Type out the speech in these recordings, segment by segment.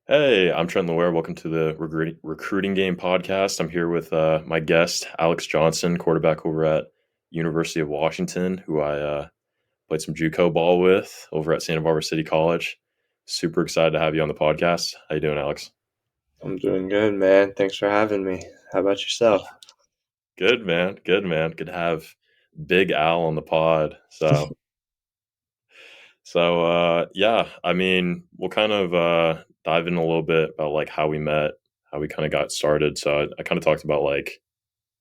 Hey, I'm Trenton and Alex. Welcome to the Recruiting Game podcast. I'm here with my guest, Alex Johnson, quarterback over at University of Washington, who I played some JUCO ball with over at Santa Barbara City College. Super excited to have you on the podcast. How you doing, Alex? I'm doing good, man. Thanks for having me. How about yourself? Good, man. Good, man. Good to have Big Al on the pod. Yeah, I mean, we'll kind of dive in a little bit about like how we met, how we kind of got started. I kind of talked about like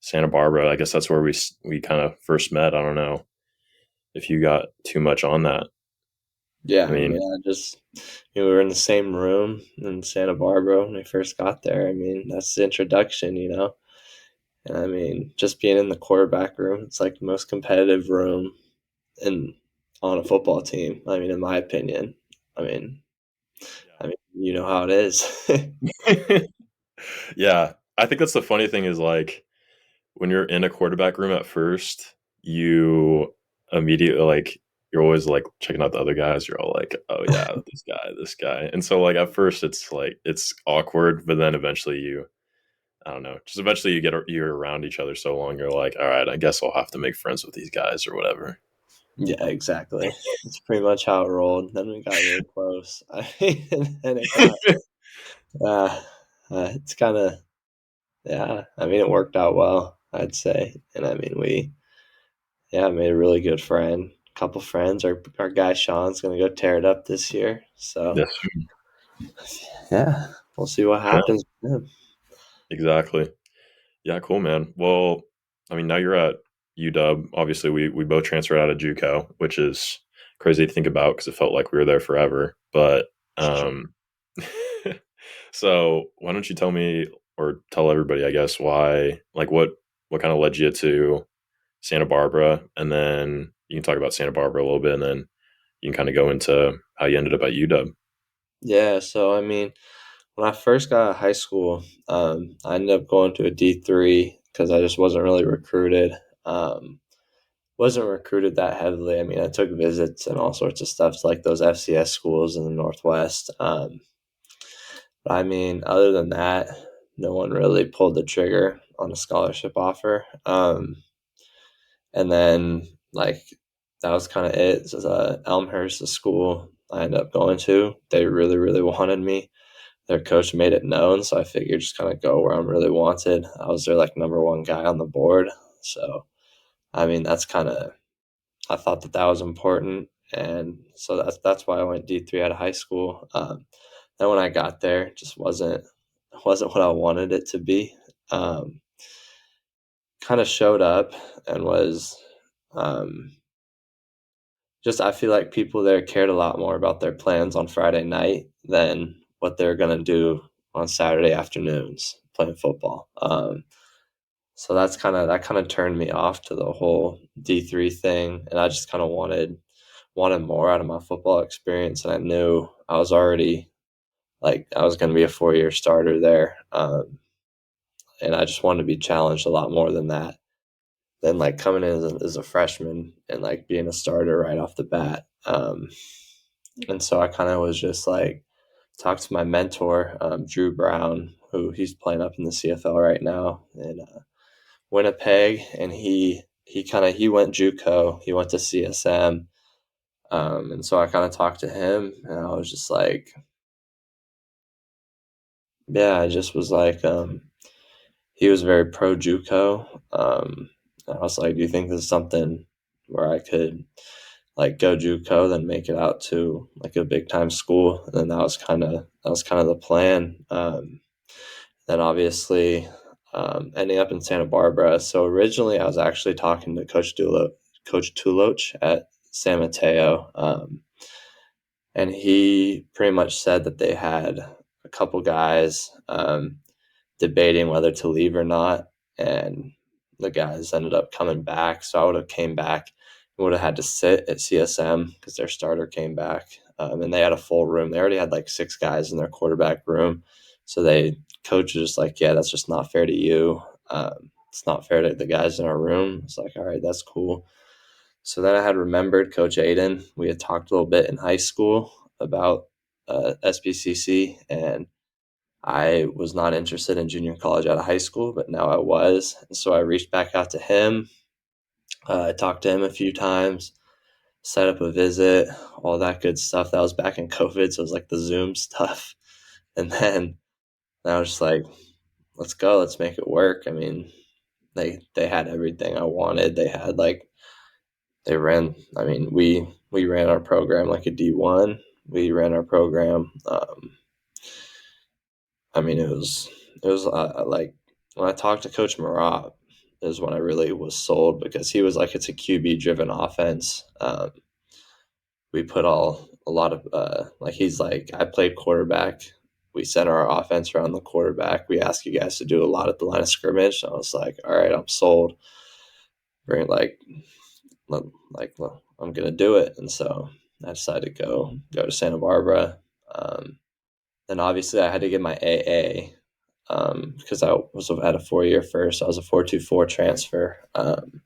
Santa Barbara. I guess that's where we kind of first met. I don't know if you got too much on that. Yeah, I I mean, mean, I just, we were in the same room in Santa Barbara when we first got there. I mean, that's the introduction. And I mean, just being in the quarterback room, it's like the most competitive room in on a football team. I mean, in my opinion. I mean, you know how it is. yeah, yeah. I think that's the funny thing is like when you're in a quarterback room at first, you immediately like you're always like checking out the other guys. You're all like, oh yeah, this guy, and so like at first it's like it's awkward, but then eventually I don't know, just eventually you're around each other so long, you're like, all right, I guess I'll have to make friends with these guys or whatever. Yeah, exactly. It's pretty much how it rolled. Then we got really close. I mean, and it got, uh, it's kind of, yeah, I mean, it worked out well, I'd say. And I mean, I made a really good friend, couple friends. Our guy Sean's gonna go tear it up this year. So Yes. yeah, we'll see what Yeah, happens with him. exactly. Yeah, cool, man. Well, I mean, now you're at UW. Obviously, we both transferred out of JUCO, which is crazy to think about because it felt like we were there forever. But um, so why don't you tell me or tell everybody, I guess, why, like, what kind of led you to Santa Barbara, and then you can talk about Santa Barbara a little bit, and then you can kind of go into how you ended up at UW. Yeah, so I mean, when I first got out of high school, I ended up going to a D3 because I just wasn't really recruited. Um, wasn't recruited that heavily. I mean, I took visits and all sorts of stuff to like those FCS schools in the Northwest. But I mean, other than that, no one really pulled the trigger on a scholarship offer. And then like that was kind of it. So, Elmhurst, the school I ended up going to, they really, really wanted me. Their coach made it known, so I figured just kind of go where I'm really wanted. I was their like number one guy on the board, so I mean that's kind of I thought that was important, and so that's why I went D3 out of high school. Then when I got there, it just wasn't what I wanted it to be. Um, Kind of showed up and was um, just I feel like people there cared a lot more about their plans on Friday night than what they're gonna do on Saturday afternoons playing football. So that kind of turned me off to the whole D3 thing, and I just kind of wanted more out of my football experience, and I knew I was already like I was going to be a 4 year starter there, and I just wanted to be challenged a lot more than that. Than like coming in as a freshman and like being a starter right off the bat. And so I kind of was just like talked to my mentor, Drew Brown, who he's playing up in the CFL right now in Winnipeg, and he went JUCO, he went to CSM, and so I kind of talked to him, and I was just like, yeah, I just was like, he was very pro JUCO. I was like, do you think this is something where I could like go JUCO, then make it out to like a big time school? And then that was kind of the plan. Then obviously ending up in Santa Barbara. So originally I was actually talking to Coach Tuloch at San Mateo, and he pretty much said that they had a couple guys debating whether to leave or not, and the guys ended up coming back. So I would have came back and would have had to sit at CSM because their starter came back, and they had a full room. They already had like six guys in their quarterback room, so they coach was just like, yeah, that's just not fair to you. It's not fair to the guys in our room. It's like, all right, that's cool. So then I had remembered Coach Aiden. We had talked a little bit in high school about SBCC, and I was not interested in junior college out of high school, but now I was. And so I reached back out to him. I talked to him a few times, set up a visit, all that good stuff. That was back in COVID, so it was like the Zoom stuff. And then I was just like, let's go, let's make it work. I mean, they had everything I wanted. They had like they ran. I mean, we ran our program like a D1. We ran our program. I mean, it was like when I talked to Coach Marab is when I really was sold because he was like it's a QB driven offense. We put a lot of like he's like I played quarterback. We center our offense around the quarterback. We ask you guys to do a lot at the line of scrimmage. So I was like, all right, I'm sold. Bring I'm gonna do it, and so I decided to go to Santa Barbara. Um, then obviously I had to get my AA because I was at a 4 year first. I was a 4.24 transfer, and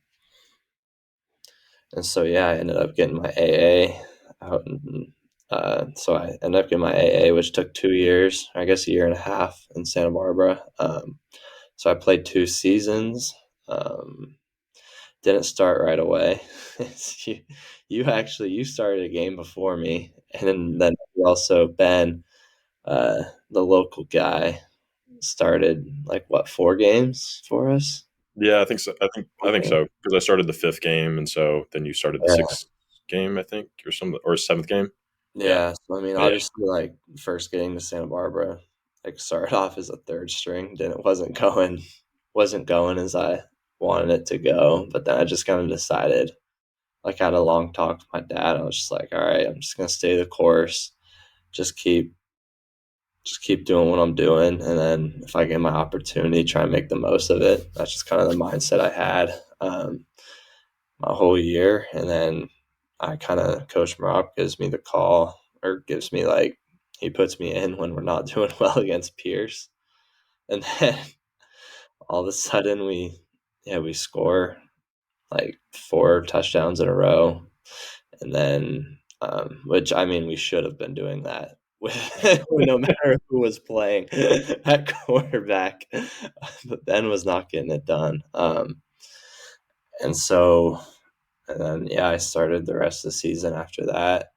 so yeah, I ended up getting my AA out. So I ended up getting my AA, which took 2 years, I guess a year and a half in Santa Barbara. So I played 2 seasons. Didn't start right away. you, you started a game before me, and then also Ben, the local guy, started like what 4 games for us. Yeah, I think so. I think Okay. so because I started the fifth game, and so then you started the Yeah, sixth game, I think, or seventh game. Yeah, yeah. So I mean, yeah, obviously, like first getting to Santa Barbara, like started off as a third string, then it wasn't going as I wanted it to go. But then I just kind of decided, like, I had a long talk with my dad. I was just like, all right, I'm just gonna stay the course, just keep just keep doing what I'm doing, and then if I get my opportunity, try and make the most of it. That's just kind of the mindset I had my whole year, and then I kind of Coach Marop gives me the call or gives me like he puts me in when we're not doing well against Pierce, and then all of a sudden we score like 4 touchdowns in a row. And then, which I mean, we should have been doing that with no matter who was playing at quarterback, but Ben was not getting it done. And so, and then yeah, I started the rest of the season after that.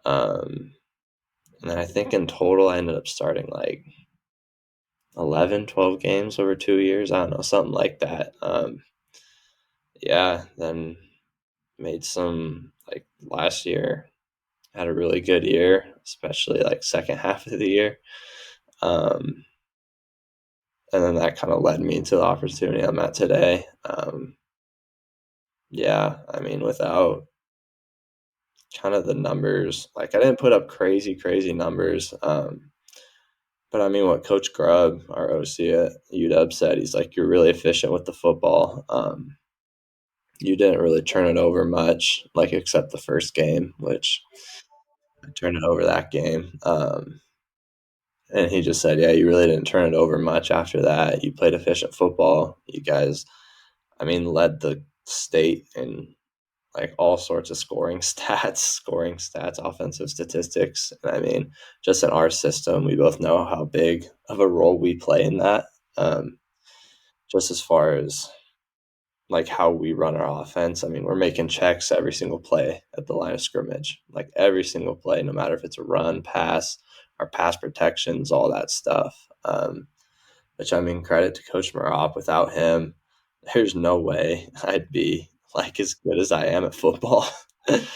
Um, and then I think in total, I ended up starting like 11, 12 games over 2 years. I don't know, something like that. Yeah, then made some like last year had a really good year, especially like second half of the year. Um, and then that kind of led me to the opportunity I'm at today. Yeah, I mean, without kind of the numbers, like I didn't put up crazy, crazy numbers. But I mean, what Coach Grubb, our OC at UW, said, he's like, you're really efficient with the football. You didn't really turn it over much, like except the first game, which I turned it over that game. And he just said, "Yeah, you really didn't turn it over much after that. You played efficient football. You guys, I mean, led the state in like all sorts of scoring stats, offensive statistics. And I mean, just in our system, we both know how big of a role we play in that. Um, just as far as like how we run our offense. I mean, we're making checks every single play at the line of scrimmage, like every single play, no matter if it's a run, pass, or pass protections, all that stuff. Which I mean, credit to Coach Marop. Without him, there's no way I'd be like as good as I am at football.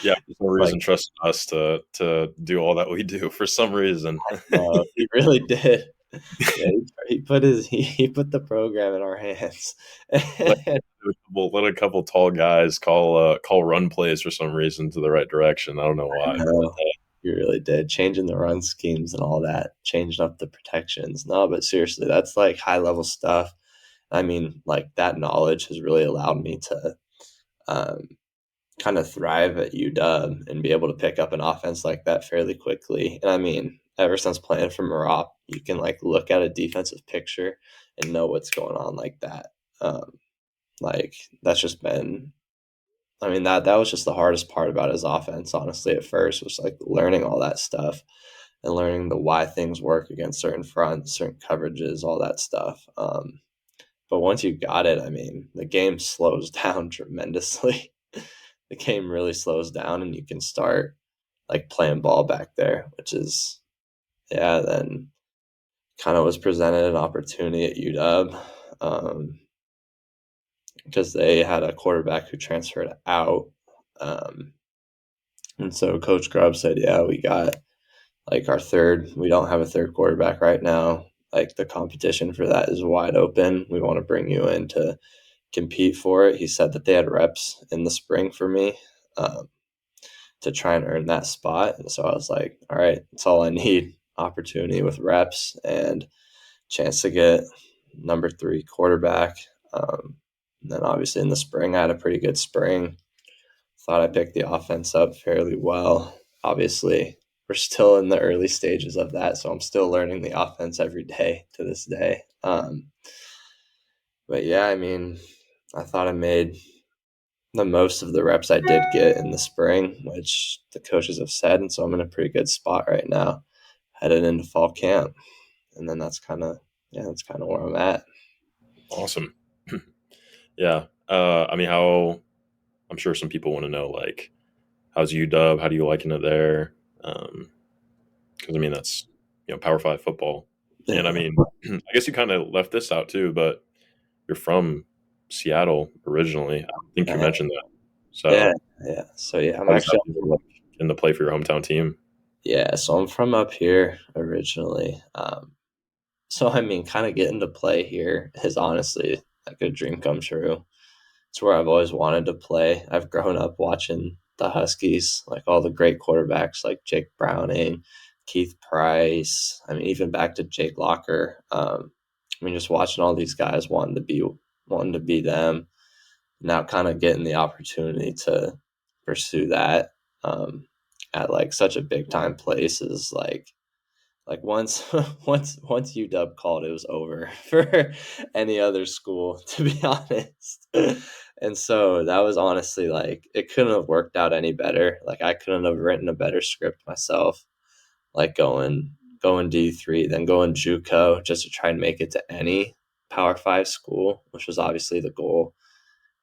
yeah. For some Like, reason, trusting us to do all that we do. For some reason, no, he really did. Yeah, he put the program in our hands. let, I let a couple tall guys call run plays for some reason to the right direction. I don't know why, but know. You really did. Changing the run schemes and all that, changing up the protections. No, but seriously, that's like high level stuff. I mean, like that knowledge has really allowed me to um, kind of thrive at UW and be able to pick up an offense like that fairly quickly. And I mean, ever since playing for Marop, you can like look at a defensive picture and know what's going on like that. Um, like that's just been I mean that was just the hardest part about his offense, honestly, at first was like learning all that stuff. and learning the why things work against certain fronts, certain coverages, all that stuff. But once you got it, I mean, the game slows down tremendously. The game really slows down, and you can start like playing ball back there, which is, yeah, then kind of was presented an opportunity at UW, because they had a quarterback who transferred out. Um, and so Coach Grubb said, yeah, we got like we don't have a third quarterback right now. Like the competition for that is wide open. We want to bring you in to compete for it. He said that they had reps in the spring for me, um, to try and earn that spot. And so I was like, all right, that's all I need, opportunity with reps and chance to get number 3 quarterback. And then obviously in the spring, I had a pretty good spring. Thought I picked the offense up fairly well. Obviously, we're still in the early stages of that, so I'm still learning the offense every day to this day. But yeah, I mean, I thought I made the most of the reps I did get in the spring, which the coaches have said, and so I'm in a pretty good spot right now, headed into fall camp, and then that's kind of where I'm at. Awesome. Yeah. I mean, I'm sure some people want to know, like, how's UW? How do you liking it there? Because I mean, that's Power Five football, and I Yeah, mean, I guess you kind of left this out too, but you're from Seattle originally. I think you I, mentioned that. yeah, So yeah. So yeah, I'm how does that actually feel like in the play for your hometown team? yeah. So I'm from up here originally. So I mean, kind of getting to play here is honestly like a dream come true. It's where I've always wanted to play. I've grown up watching the Huskies, like all the great quarterbacks like Jake Browning, Keith Price. I mean, even back to Jake Locker. I mean, just watching all these guys wanting to be them. Now, kind of getting the opportunity to pursue that, at like such a big time place is like once once UW called, it was over for any other school, to be honest. And so that was honestly like it couldn't have worked out any better. Like I couldn't have written a better script myself. Like going D3, then going JUCO just to try and make it to any Power 5 school, which was obviously the goal.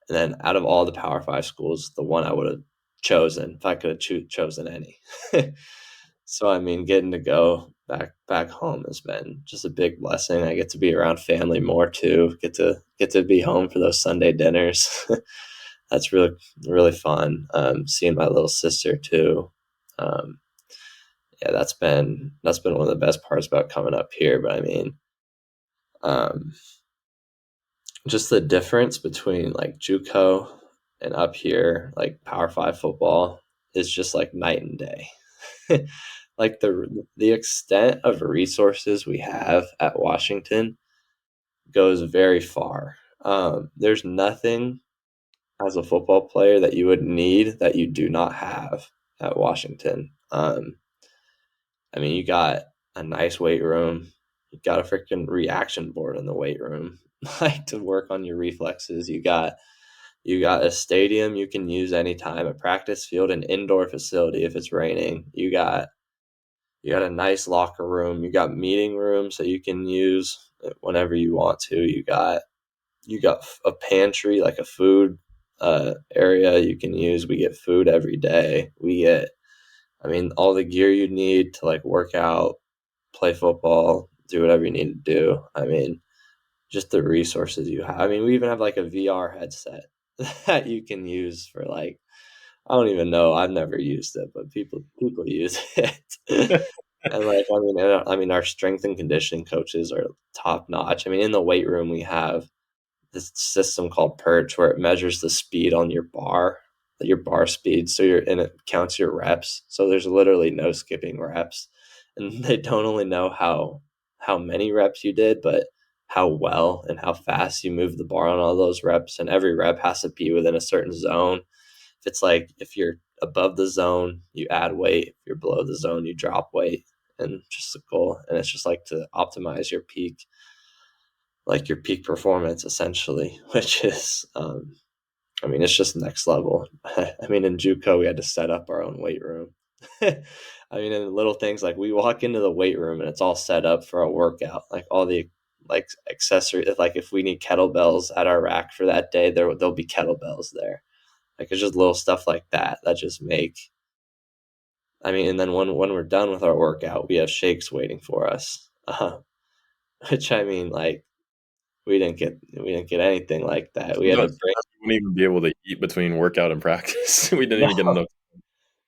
And then out of all the Power 5 schools, the one I would have chosen if I could have chosen any. So I mean, getting to go back home has been just a big blessing. I get to be around family more too. Get to be home for those Sunday dinners. That's really fun. Seeing my little sister too. Um, yeah, that's been one of the best parts about coming up here. But I mean, um, just the difference between like JUCO and up here, like Power 5 football, is just like night and day. Like the extent of resources we have at Washington goes very far. There's nothing as a football player that you would need that you do not have at Washington. I mean, you got a nice weight room. You got a freaking reaction board in the weight room, like to work on your reflexes. You got a stadium you can use anytime, a practice field, an indoor facility if it's raining. You got a nice locker room. You got meeting rooms that you can use whenever you want to. You got a pantry, like a food area you can use. We get food every day. I mean, all the gear you need to like work out, play football, do whatever you need to do. I mean, just the resources you have. I mean, we even have like a VR headset that you can use for like I don't even know. I've never used it, but people use it. And like I mean, our strength and conditioning coaches are top notch. I mean, in the weight room we have this system called Perch where it measures the speed on your bar speed. And it counts your reps. So there's literally no skipping reps, and they don't only know how many reps you did, but how well and how fast you move the bar on all those reps. And every rep has to be within a certain zone. If you're above the zone, you add weight. If you're below the zone, you drop weight. And just the goal. And it's just like to optimize your peak performance essentially, which is, I mean, it's just next level. I mean, in JUCO, we had to set up our own weight room. I mean, and little things like we walk into the weight room and it's all set up for a workout, like all the like accessories. Like if we need kettlebells at our rack for that day, there'll be kettlebells there. Like it's just little stuff like that that just make. I mean, and then when we're done with our workout, we have shakes waiting for us. Which I mean, like we didn't get anything like that. We had to Sometimes bring we wouldn't even be able to eat between workout and practice. We didn't even get no, enough.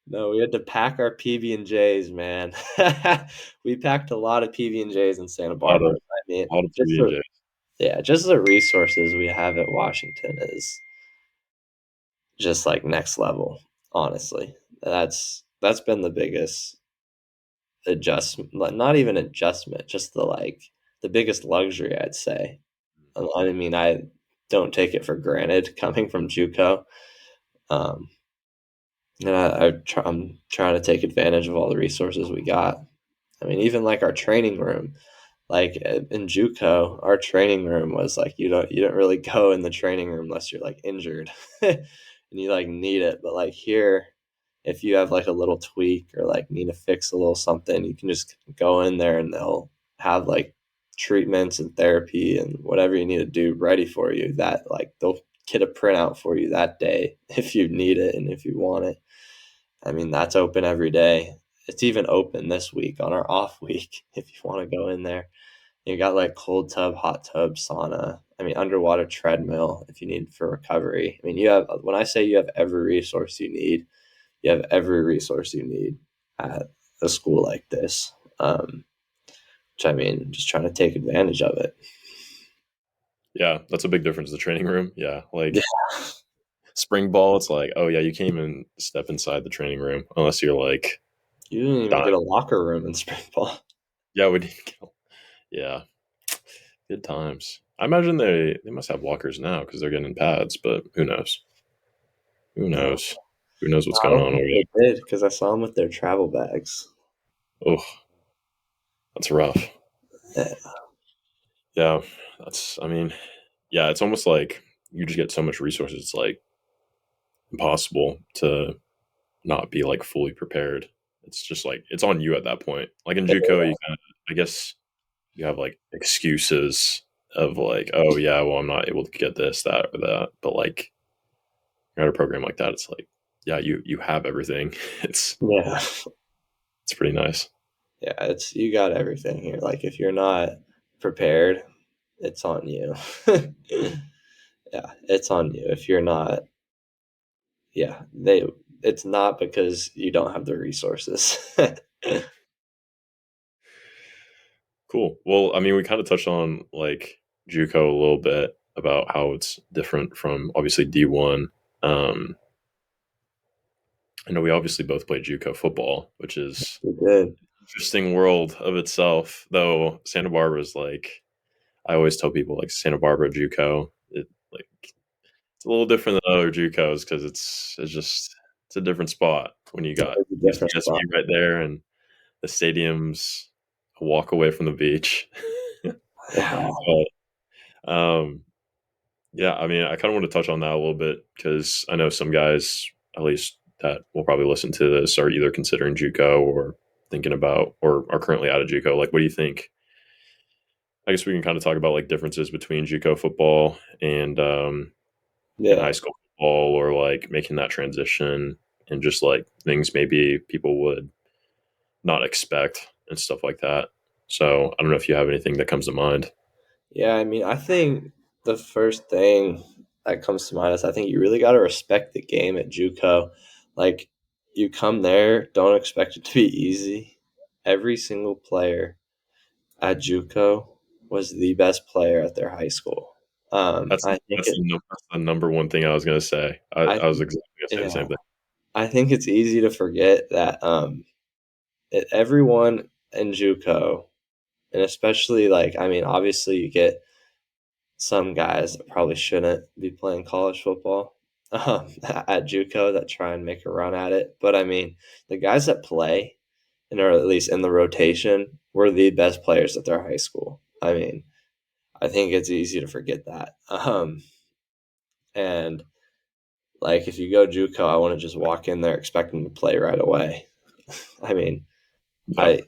no, we had to pack our PB and J's, man. We packed a lot of PB and J's in Santa A lot Barbara. of I mean, a lot of just PB and the J. yeah, just the resources we have at Washington is just like next level. Honestly, that's been the biggest adjustment. Not even adjustment, just the biggest luxury, I'd say. I mean, I don't take it for granted coming from JUCO. Um, and I'm trying to take advantage of all the resources we got. I mean, even like our training room, like in JUCO, our training room was like you don't really go in the training room unless you're like injured and you like need it. But like here, if you have like a little tweak or like need to fix a little something, you can just go in there and they'll have like treatments and therapy and whatever you need to do ready for you. That like they'll get a printout for you that day if you need it and if you want it. I mean, that's open every day. It's even open this week on our off week if you want to go in there. You got like cold tub, hot tub, sauna. I mean, underwater treadmill if you need for recovery. I mean, you have, when I say you have every resource you have every resource you need at a school like this. Which I mean, just trying to take advantage of it. Yeah, that's a big difference. The training room. Yeah, Yeah. like spring ball. It's like, oh yeah, you can't even step inside the training room unless you're like You didn't even dying. get a locker room in spring ball. Yeah, we didn't. Yeah, good times. I imagine they must have lockers now because they're getting pads, but who knows? Who No, knows? Who knows what's I going don't on think over they did because I saw them with their travel bags. there? Oh, that's rough. Yeah. Yeah, that's. I mean, yeah, it's almost like you just get so much resources. It's like impossible to not be like fully prepared. It's just like it's on you at that point. Like in JUCO, you kind of, I guess, you have like excuses of like, oh yeah, well I'm not able to get this, that, or that. But like you're at a program like that, it's like, yeah, you have everything. Yeah. It's pretty nice. Yeah, it's you got everything here. Like if you're not prepared, it's on you. Yeah, it's on you. If you're not, yeah, it's not because you don't have the resources. Cool. Well, I mean, we kind of touched on like JUCO a little bit about how it's different from obviously D1. Um, I know we obviously both played JUCO football, which is You did. interesting world of itself. Though Santa Barbara is like, I always tell people like Santa Barbara JUCO, it like it's a little different than other JUCOs because it's just it's a different spot when you got It's a different UCSB spot. right there and the stadium's a walk away from the beach. Yeah. But yeah, I mean, I kind of want to touch on that a little bit because I know some guys, at least that will probably listen to this, are either considering JUCO or thinking about or are currently out of JUCO. Like, what do you think? I guess we can kind of talk about like differences between JUCO football and high Yeah. school football, or like making that transition and just like things maybe people would not expect and stuff like that. So I don't know if you have anything that comes to mind. Yeah, I mean, I think the first thing that comes to mind is I think you really got to respect the game at JUCO. Like, you come there, don't expect it to be easy. Every single player at JUCO was the best player at their high school. That's I think it. that's the number one thing I was gonna say. I I was think, exactly gonna say the yeah. same thing. I think it's easy to forget that everyone in JUCO, and especially like I mean, obviously you get some guys that probably shouldn't be playing college football at JUCO that try and make a run at it. But I mean, the guys that play and are at least in the rotation were the best players at their high school. I mean, I think it's easy to forget that. And like if you go JUCO, I want to just walk in there expecting to play right away. I mean, Yeah. I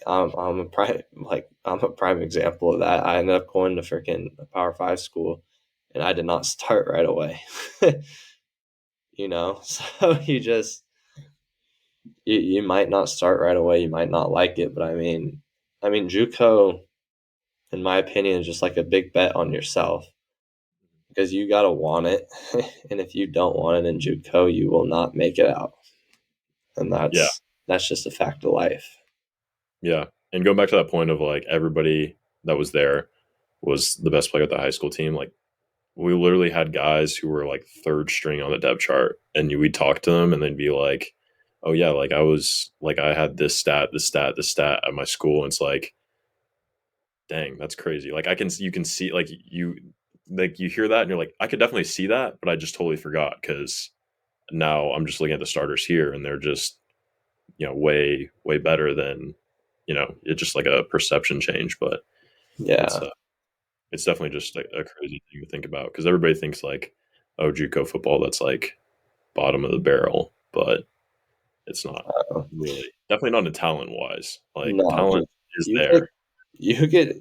I'm a prime example of that. I ended up going to freaking a Power Five school, and I did not start right away. So you might not start right away. You might not like it, but I mean, JUCO, in my opinion, is just like a big bet on yourself because you gotta want it, and if you don't want it in JUCO, you will not make it out, and Yeah. that's just a fact of life. Yeah. And going back to that point of like everybody that was there was the best player at the high school team. Like we literally had guys who were like third string on the depth chart, and we'd talk to them, and they'd be like, "Oh yeah, like I was like I had this stat, this stat, this stat at my school." And it's like, dang, that's crazy. Like you can see like you hear that, and you're like, I could definitely see that, but I just totally forgot because now I'm just looking at the starters here, and they're just way better than it's just like a perception change, but it's Yeah, uh, it's definitely just a crazy thing to think about because everybody thinks like, oh, JUCO football, that's like bottom of the barrel, but it's not really. Definitely not in talent wise. Like no, talent dude, is you get there. you get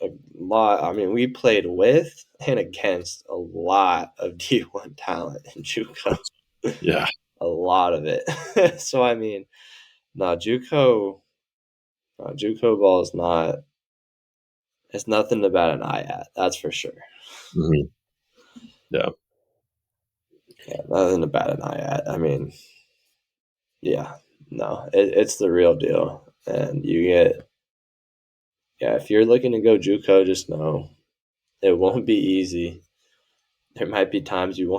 a lot. I mean, we played with and against a lot of D1 talent in JUCO, Yeah. a lot of it. So I mean, no, JUCO ball is not. It's nothing to bat an eye at. That's for sure. Mhm. Yeah. Yeah, nothing to bat an eye at. I mean, yeah, no, it's the real deal, and yeah. If you're looking to go JUCO, just know it won't be easy. There might be times you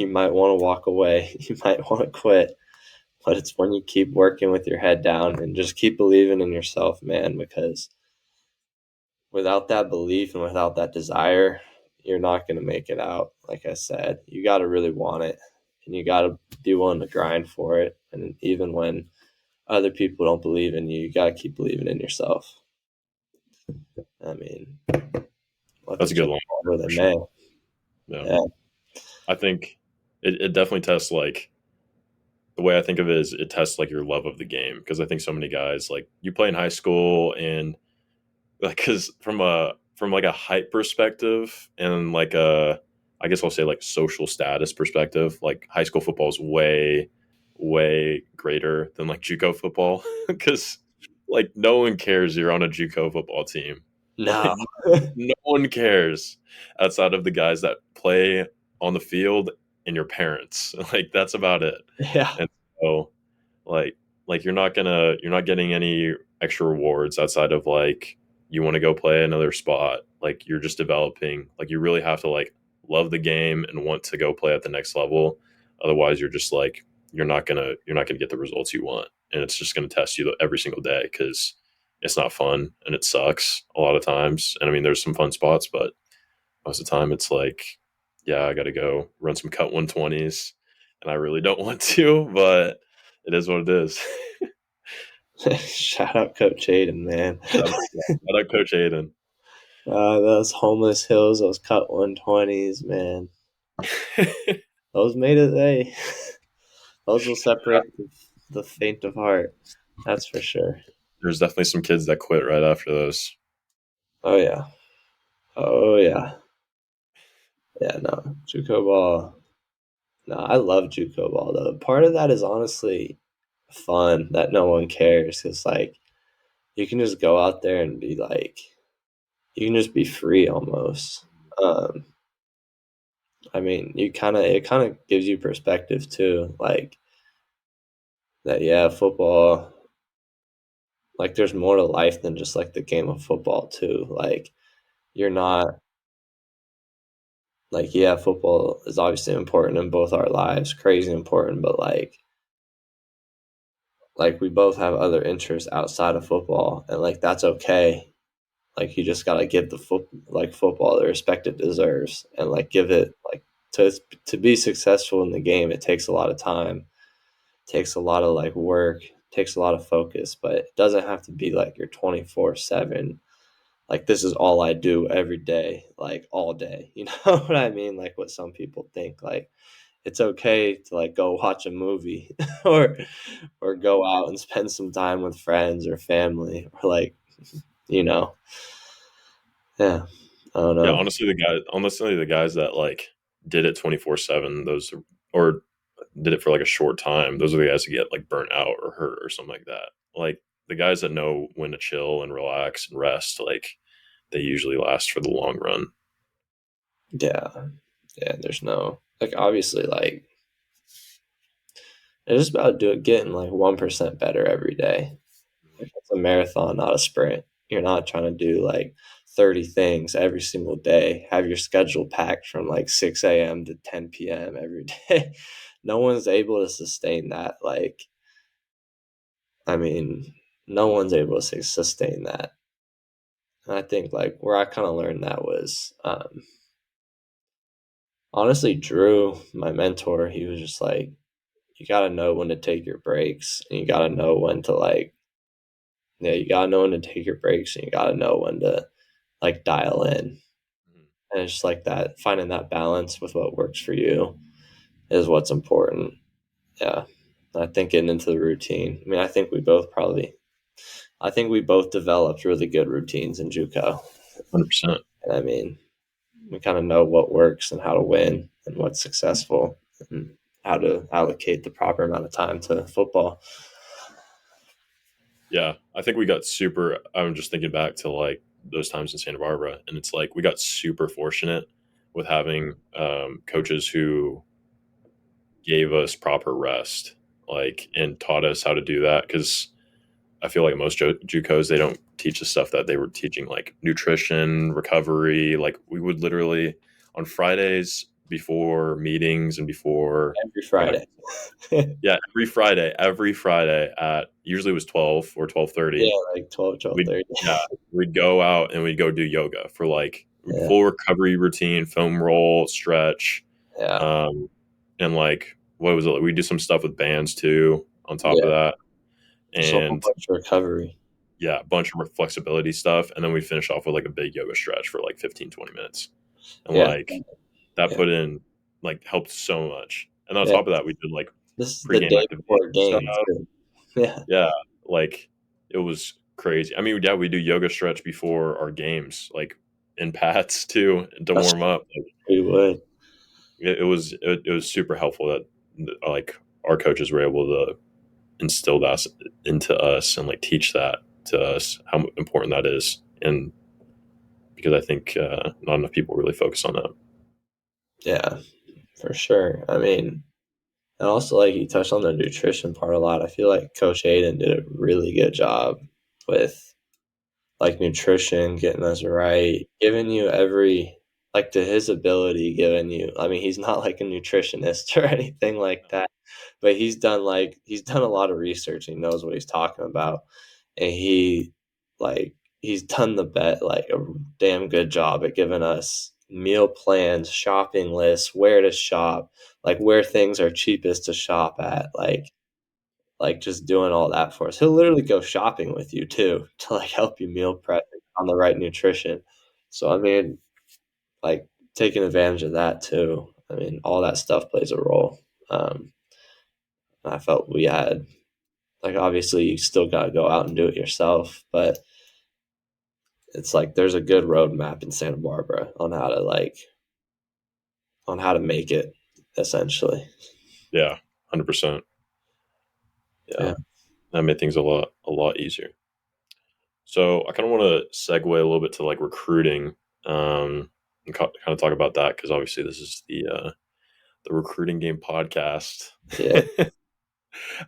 might want to walk away, you might want to quit, but it's when you keep working with your head down and just keep believing in yourself, man, because without that belief and without that desire, you're not going to make it out. Like I said, you got to really want it and you got to be willing to grind for it. And even when other people don't believe in you, you got to keep believing in yourself. I mean, let the That's a good chips line fall where they for sure. may. Yeah. Yeah. I think it definitely tests like the way I think of it is it tests like your love of the game because I think so many guys like you play in high school and like because from like a height perspective and like a I guess I'll say like social status perspective, like high school football is way greater than like JUCO football because like no one cares you're on a JUCO football team. No. Like no one cares outside of the guys that play on the field and your parents. Like that's about it. Yeah. And so like you're not getting any extra rewards outside of like you want to go play another spot. Like you're just developing. Like you really have to like love the game and want to go play at the next level. Otherwise, you're just like you're not gonna get the results you want, and it's just gonna test you every single day because it's not fun and it sucks a lot of times. And I mean, there's some fun spots, but most of the time it's like, yeah, I got to go run some cut 120s, and I really don't want to, but it is what it is. Shout out Coach Aiden, man. Shout out Coach Aiden. Those homeless hills, those cut 120s, man. Those made it. Those will separate the faint of heart. That's for sure. There's definitely some kids that quit right after those. Oh yeah. Oh yeah. Yeah. No. JUCO ball. No, I love JUCO ball though. Part of that is honestly fun that no one cares. Cause like you can just go out there and be like, you can just be free almost. Um, I mean, it kind of gives you perspective too. Like that, yeah, football. Like there's more to life than just like the game of football too. Like you're not like yeah, football is obviously important in both our lives, crazy important, but like we both have other interests outside of football, and like that's okay. Like you just gotta give football the respect it deserves, and like give it like to be successful in the game. It takes a lot of time, takes a lot of like work, takes a lot of focus, but it doesn't have to be like you're 24/7. Like this is all I do every day, like all day. You know what I mean? Like what some people think. Like it's okay to like go watch a movie or go out and spend some time with friends or family or like, you know, yeah, I don't Yeah, know. honestly, the guys that like did it 24/7, or did it for like a short time, those are the guys that get like burnt out or hurt or something like that. Like the guys that know when to chill and relax and rest, like they usually last for the long run. Yeah. Yeah, there's no like obviously like it's just about getting like 1% better every day. Like it's a marathon, not a sprint. You're not trying to do like 30 things every single day. Have your schedule packed from like 6 a.m. to 10 p.m. every day. No one's able to sustain that. Like, I mean, no one's able to sustain that. And I think like where I kind of learned that was honestly Drew, my mentor. He was just like, you got to know when to take your breaks and you got to know when to like, yeah, you got to know when to take your breaks and you got to know when to like dial in. Mhm. And it's just like that, finding that balance with what works for you is what's important. Yeah. I think getting into the routine. I mean, I think we both developed really good routines in JUCO. 100%. And I mean, we kind of know what works and how to win and what's successful and how to allocate the proper amount of time to football. Yeah, I think we got super. I'm just thinking back to like those times in Santa Barbara, and it's like we got super fortunate with having coaches who gave us proper rest, like, and taught us how to do that. Because I feel like most JUCOs, they don't teach the stuff that they were teaching, like nutrition, recovery. Like we would literally on Fridays before meetings and before Every practice. Friday. Yeah, Yeah, every Friday at usually it was 12 or 12:30. like 12, We'd 12:30. yeah, we'd go out and we'd go do yoga for like Yeah. full recovery routine, foam roll, stretch, Yeah. um, and like what was it? We do some stuff with bands too on top of Yeah. that, Just a whole and bunch of recovery. yeah, a bunch of flexibility stuff, and then we finish off with like a big yoga stretch for like 15-20 minutes, and Yeah. like that Yeah. put in like helped so much. And on Yeah. top of that, we did like This is the pregame day activation before a stuff. game too. Yeah. Yeah, like it was crazy. I mean, yeah, we do yoga stretch before our games, like in pads too, to That's warm up. Like, we would. it was super helpful that like our coaches were able to instill that into us and like teach that to us how important that is, and because I think not enough people really focus on that. Yeah, for sure. I mean, and also like you touched on the nutrition part a lot. I feel like Coach Aiden did a really good job with like nutrition, getting us right, giving you every like to his ability, giving you. I mean, he's not like a nutritionist or anything like that, but he's done a lot of research. And he knows what he's talking about, and like he's done the bet like a damn good job at giving us meal plans, shopping lists, where to shop, like where things are cheapest to shop at, like just doing all that for us. He'll literally go shopping with you too to like help you meal prep on the right nutrition. So I mean, like taking advantage of that too. I mean, all that stuff plays a role. I felt we had like obviously you still got to go out and do it yourself, but it's like there's a good roadmap in Santa Barbara on how to make it essentially. Yeah, 100%. Yeah. Yeah, that made things a lot easier. So I kind of want to segue a little bit to like recruiting, and kind of talk about that because obviously this is the recruiting game podcast. Yeah.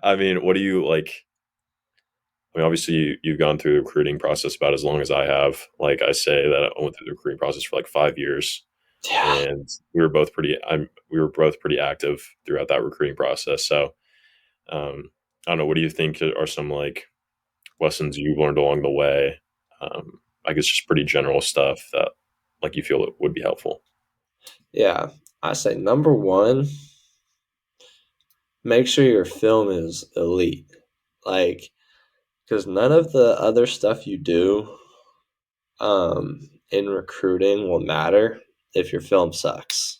I mean, what do you like? I mean, obviously you've gone through the recruiting process about as long as I have. Like I say that I went through the recruiting process for like 5 years, Yeah. and we were both pretty active throughout that recruiting process. So I don't know. What do you think are some like lessons you've learned along the way? I guess just pretty general stuff that like you feel it would be helpful. Yeah. I say number one, make sure your film is elite. Like, because none of the other stuff you do in recruiting will matter if your film sucks.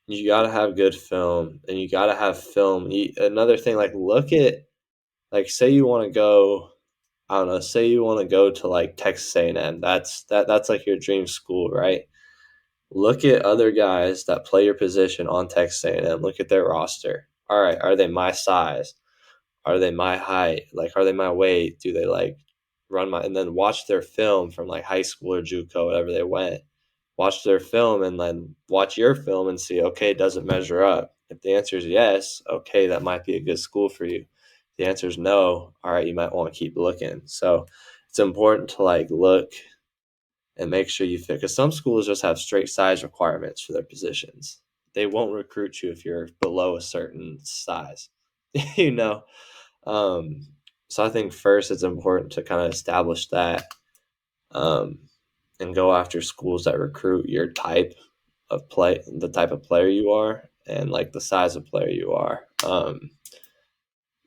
you got to have good film, and you got to have film. Another thing, like look at, like say you want to go, I don't know, say you want to go to like Texas A&M. That's like your dream school, right? Look at other guys that play your position on Texas A&M. Look at their roster. All right, are they my size? Are they my height? Like, are they my weight? Do they like run my? And then watch their film from like high school or JUCO, whatever they went. Watch their film and then watch your film and see, okay, does it measure up? If the answer is yes, okay, that might be a good school for you. If the answer is no, all right, you might want to keep looking. So it's important to like look and make sure you fit, because some schools just have straight size requirements for their positions. They won't recruit you if you're below a certain size, you know. Um, so I think first it's important to kind of establish that, um, and go after schools that recruit your type of play, the type of player you are, and like the size of player you are.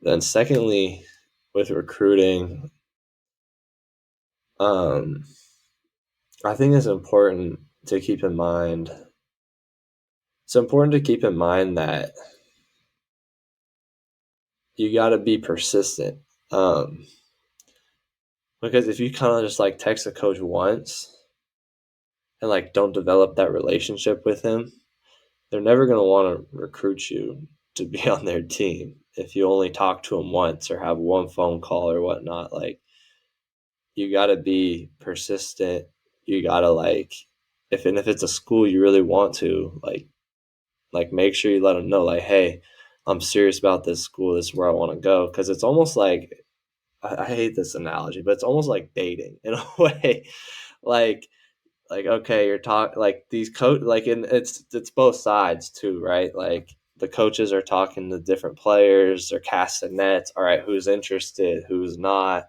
Then secondly, with recruiting, um, I think it's important to keep in mind. It's important to keep in mind that you got to be persistent. Um, because if you kind of just like text a coach once and like don't develop that relationship with him, they're never going to want to recruit you to be on their team if you only talk to him once or have one phone call or whatnot. Like, you got to be persistent. You got to like, if it's a school you really want to, like make sure you let them know, like, hey, I'm serious about this school. This is where I want to go. Because it's almost like, I hate this analogy, but it's almost like dating in a way. like okay, you're talking like these coach, like, and it's both sides too, right? Like the coaches are talking to different players, they're casting nets. All right, who's interested, who's not?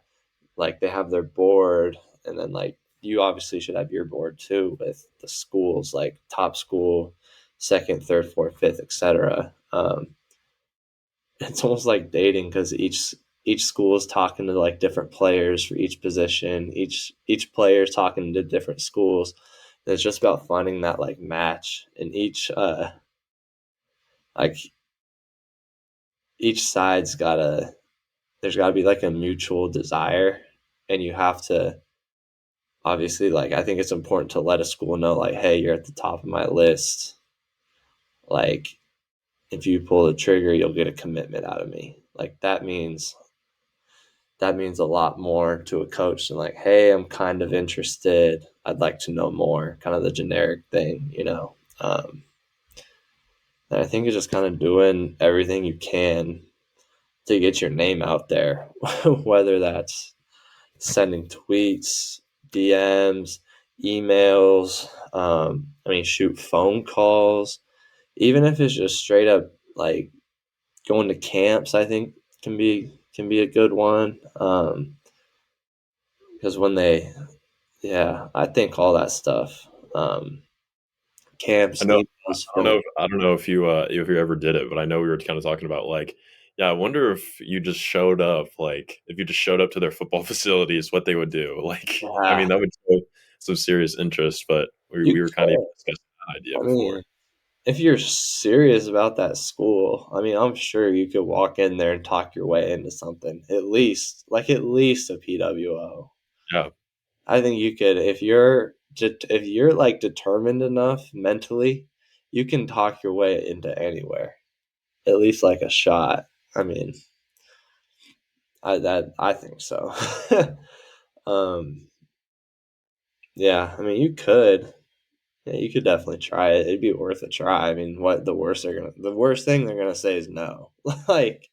Like they have their board, and then like you obviously should have your board too with the schools, like top school, second, third, fourth, fifth, etc. It's almost like dating, because each school is talking to like different players for each position. Each player is talking to different schools. And it's just about finding that like match, and like each side's gotta there's gotta be like a mutual desire, and you have to obviously, like, I think it's important to let a school know, like, hey, you're at the top of my list. Like, if you pull the trigger, you'll get a commitment out of me. Like that means a lot more to a coach than like, hey, I'm kind of interested, I'd like to know more, kind of the generic thing, you know. And I think it's just kind of doing everything you can to get your name out there, whether that's sending tweets, DMs, emails, I mean, shoot, phone calls, even if it's just straight up like going to camps. I think can be a good one, because when they, yeah, I think all that stuff, I camps, know. emails, film. I don't know if you ever did it, but I know we were kind of talking about like, yeah, I wonder if you just showed up, like if you just showed up to their football facilities, what they would do. Like, I mean, Yeah, that would show some serious interest, but you we were kind of could. discussing that idea I before. mean, if you're serious about that school, I mean, I'm sure you could walk in there and talk your way into something. At least a PWO. Yeah. I think you could, if you're like determined enough mentally, you can talk your way into anywhere. At least like a shot. I mean, I think so. um, yeah, I mean, yeah, you could definitely try it. It'd be worth a try. I mean, the worst thing they're gonna say is no. Like,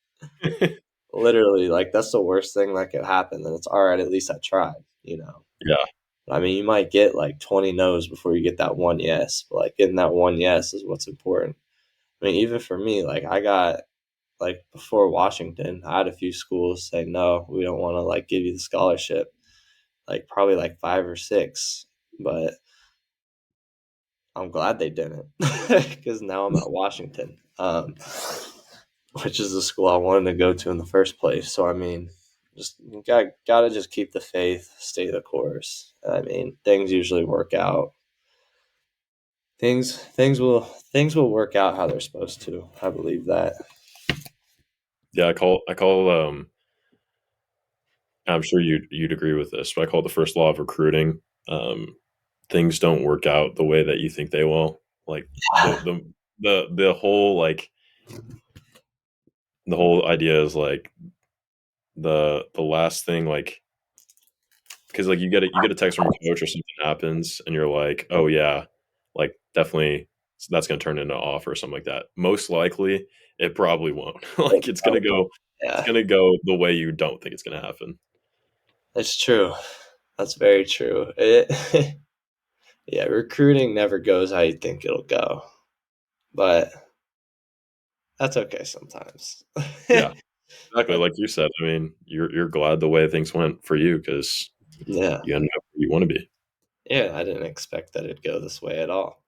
literally, like that's the worst thing that could happen. Then it's all right. At least I tried. You know. Yeah. I mean, you might get like 20 no's before you get that one yes. But like getting that one yes is what's important. I mean, even for me, like I got, like before Washington, I had a few schools say no, we don't want to like give you the scholarship. Like probably like five or six, but I'm glad they didn't, because now I'm at Washington, which is the school I wanted to go to in the first place. So I mean, just gotta just keep the faith, stay the course. I mean, things usually work out. things will work out how they're supposed to. I believe that. Yeah, I call I'm sure you'd agree with this, but I call it the first law of recruiting. Um, Things don't work out the way that you think they will. Like the whole the whole idea is like the last thing, like, because like you get a text from a coach or something happens and you're like, oh yeah, like definitely that's going to turn into an offer or something like that. Most likely it probably won't. Like it's Yeah, going to go the way you don't think it's going to happen. it's true. That's very true. Yeah, recruiting never goes how you think it'll go, but that's okay sometimes. Yeah, exactly. That- Like you said, I mean, you're glad the way things went for you because yeah, you ended up where you want to be. yeah. I didn't expect that it'd go this way at all.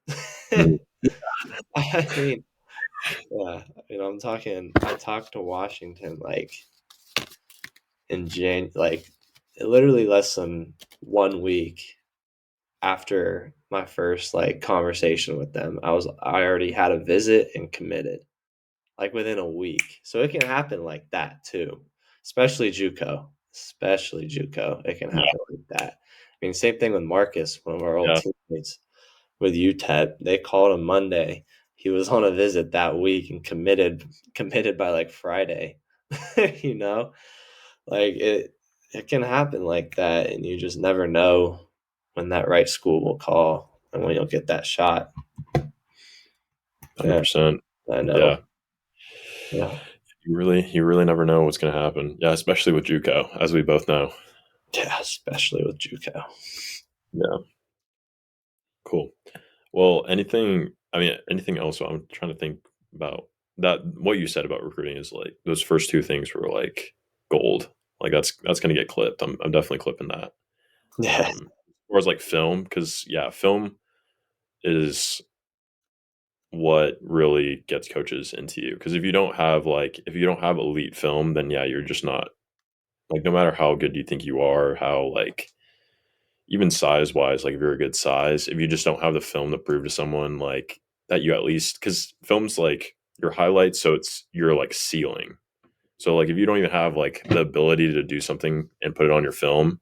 Mm. I mean, yeah. I'm talking. I talked to Washington like in like literally less than 1 week after my first like conversation with them. I already had a visit and committed like within a week. So it can happen like that too, especially JUCO. Especially JUCO, it can Yeah, happen like that. I mean, same thing with Marcus, one of our old yeah, teammates with UTEP. They called him Monday. He was on a visit that week and committed by like Friday. you know, like it can happen like that, and you just never know when that right school will call and when you'll get that shot. Yeah, 100%. I know. Yeah, Yeah, you really never know what's going to happen. Yeah, especially with JUCO, as we both know. yeah, especially with JUCO. Yeah, cool. Well, anything, I mean, anything else? I'm trying to think about that. What you said about recruiting is like those first two things were like gold. Like that's going to get clipped. I'm definitely clipping that. Yeah, As far as like film, because yeah, film is what really gets coaches into you. Because if you don't have elite film, then yeah, you're just not like no matter how good you think you are, how like even size wise, like if you're a good size, if you just don't have the film to prove to someone like that you at least because film's like your highlights, so it's your like ceiling. So like if you don't even have like the ability to do something and put it on your film,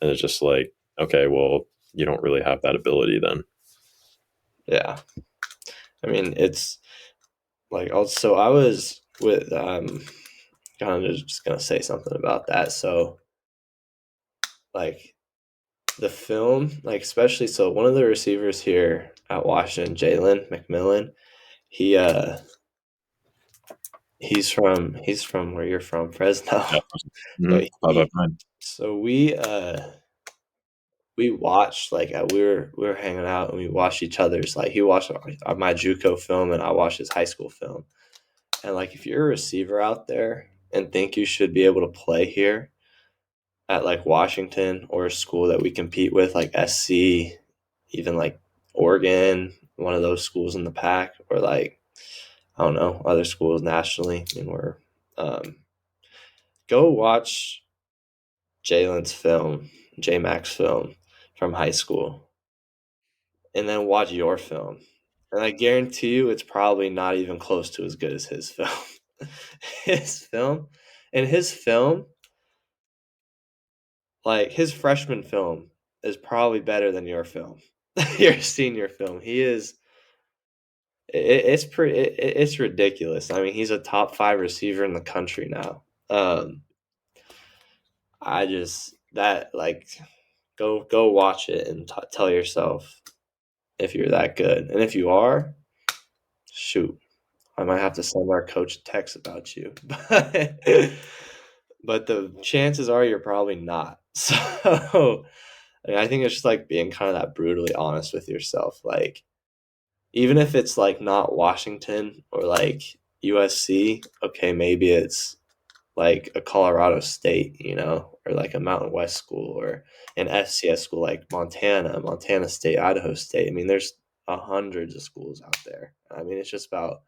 and it's just like, okay, well, you don't really have that ability then. yeah. I mean, it's like also I was with kind of just gonna say something about that. So like the film, like especially so one of the receivers here at Washington, Jalen McMillan, he he's from where you're from, Fresno. Yeah. But Five by nine. so we watched like we were hanging out and we watched each other's like he watched my JUCO film and I watched his high school film. And like if you're a receiver out there and think you should be able to play here at like Washington or a school that we compete with like SC, even like Oregon, one of those schools in the pack, or like I don't know, other schools nationally, and we're um, go watch Jalen's film, J Mac's film from high school, and then watch your film. And I guarantee you it's probably not even close to as good as his film. his film and his film, like his freshman film is probably better than your film. Your senior film. He is it's pretty it's ridiculous. I mean, he's a top 5 receiver in the country now. I just that like go watch it and tell yourself if you're that good. And if you are, shoot, I might have to send our coach a text about you. But the chances are you're probably not. So I think it's just like being kind of that brutally honest with yourself. Like, even if it's like not Washington or like USC, okay, maybe it's like a Colorado State, or like a Mountain West school or an FCS school like Montana State, Idaho State. I mean, there's hundreds of schools out there. I mean, it's just about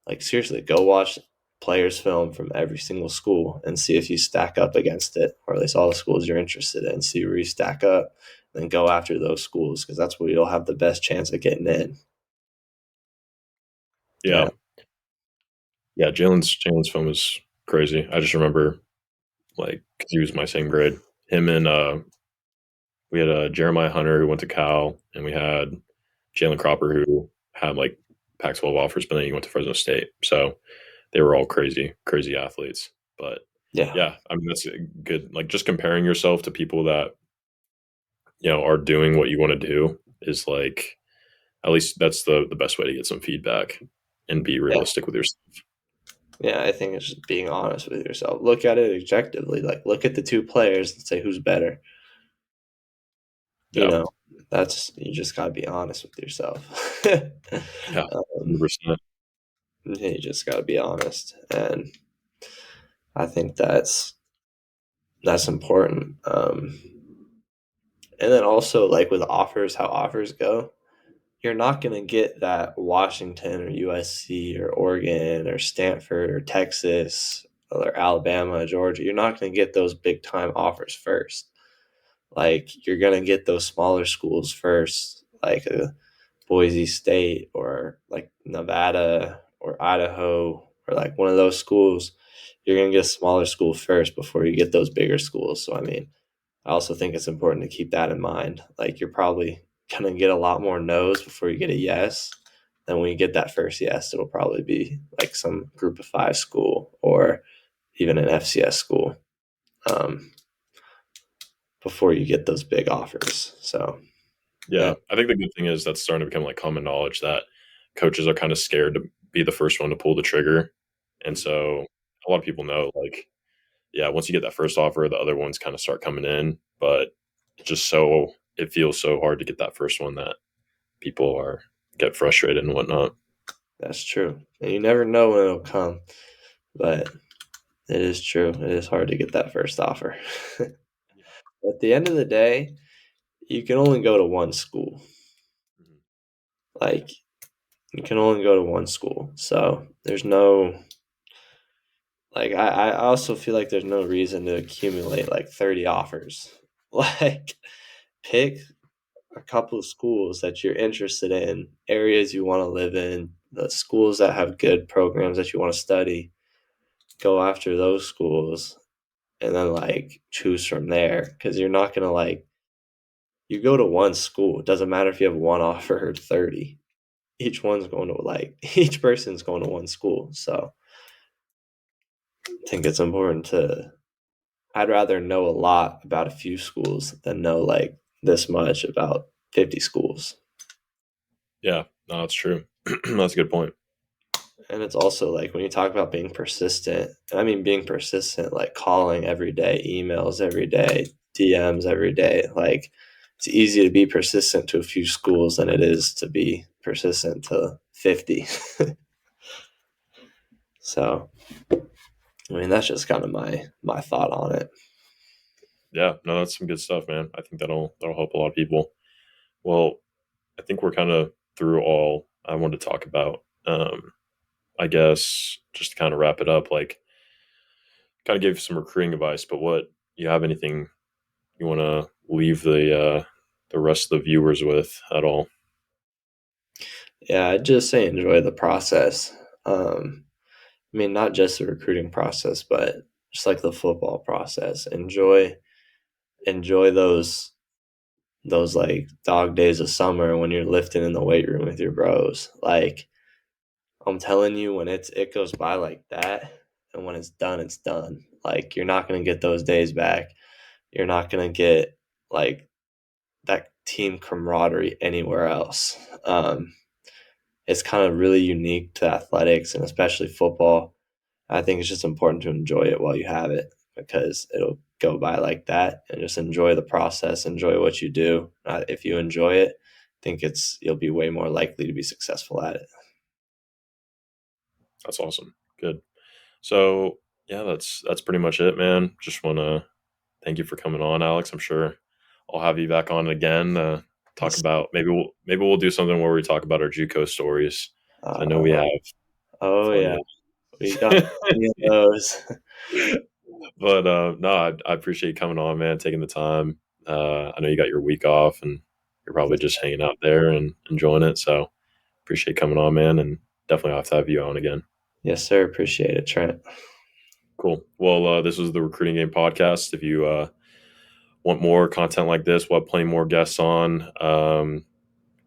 like seriously, go watch players film from every single school and see if you stack up against it, or at least all the schools you're interested in. See where you stack up, then go after those schools because that's where you'll have the best chance of getting in. Yeah, Yeah, yeah. Jalen's film is crazy. I just remember like 'cause he was my same grade. Him and we had Jeremiah Hunter who went to Cal, and we had Jalen Cropper who had like Pac-12 offers, but then he went to Fresno State. So they were all crazy, crazy athletes. But yeah, yeah, I mean that's a good. Like just comparing yourself to people that are doing what you want to do is like at least that's the best way to get some feedback and be yeah, realistic with yourself. yeah. I think it's just being honest with yourself. Look at it objectively. Like look at the two players and say who's better. You Yeah, know, that's you just gotta be honest with yourself. yeah, um, 100%. you just gotta be honest, and I think that's important. And then also like with offers, how offers go, you're not gonna get that Washington or USC or Oregon or Stanford or Texas or Alabama, Georgia. You're not gonna get those big time offers first. Like you're gonna get those smaller schools first, like Boise State or like Nevada or Idaho or like one of those schools. You're gonna get a smaller school first before you get those bigger schools. So I mean, I also think it's important to keep that in mind. Like you're probably gonna get a lot more no's before you get a yes. Then when you get that first yes, it'll probably be like some group of five school or even an FCS school. Um, before you get those big offers. So yeah, Yeah, I think the good thing is that's starting to become like common knowledge that coaches are kind of scared to be the first one to pull the trigger, and so a lot of people know like yeah, once you get that first offer, the other ones kind of start coming in, but just so it feels so hard to get that first one that people are get frustrated and whatnot. that's true. And you never know when it'll come, but it is true. It is hard to get that first offer. At the end of the day, you can only go to one school. Mhm. Like you can only go to one school. So there's no like I also feel like there's no reason to accumulate like 30 offers. Like pick a couple of schools that you're interested in, areas you want to live in, the schools that have good programs that you want to study, go after those schools and then like choose from there because you're not going to like you go to one school, it doesn't matter if you have one offer or 30. Each one's going to like each person's going to one school. So I think it's important to I'd rather know a lot about a few schools than know like this much about 50 schools. Yeah, no, that's true. That's a good point. And it's also like when you talk about being persistent, I mean being persistent, like calling every day, emails every day, DMs every day. Like it's easy to be persistent to a few schools than it is to be persistent to 50. So I mean that's just kind of my thought on it. Yeah, no, that's some good stuff, man. I think that'll help a lot of people. Well, I think we're kind of through all I wanted to talk about. I guess just to kind of wrap it up, like kind of gave some recruiting advice, but what you have anything you want to leave the rest of the viewers with at all? Yeah, I'd just say enjoy the process. I mean not just the recruiting process, but just like the football process. Enjoy those like dog days of summer when you're lifting in the weight room with your bros. Like I'm telling you, when it goes by like that, and when it's done, it's done. Like you're not gonna get those days back. You're not gonna get like that team camaraderie anywhere else. It's kind of really unique to athletics and especially football. I think it's just important to enjoy it while you have it because it'll go by like that and just enjoy the process, enjoy what you do. If you enjoy it, I think you'll be way more likely to be successful at it. That's awesome. Good. So yeah, that's pretty much it, man. Just want to thank you for coming on, Alex. I'm sure I'll have you back on again. Talk Yes. about maybe we'll do something where we talk about our JUCO stories. 'Cause I know we Uh, have oh yeah, plenty. we got plenty of those. But no, I appreciate you coming on, man, taking the time. I know you got your week off and you're probably Yes, just hanging out there and enjoying it. So appreciate coming on, man, and definitely have to have you on again. yes, sir. Appreciate it, Trent. Cool. Well, this was the Recruiting Game podcast. If you want more content like this, we'll have plenty more guests on.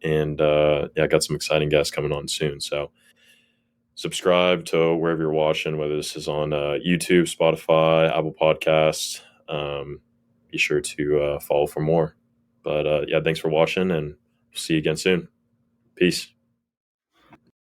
And yeah, I got some exciting guests coming on soon. So subscribe to wherever you're watching, whether this is on YouTube, Spotify, Apple Podcasts. Be sure to follow for more. But yeah, thanks for watching and see you again soon. Peace.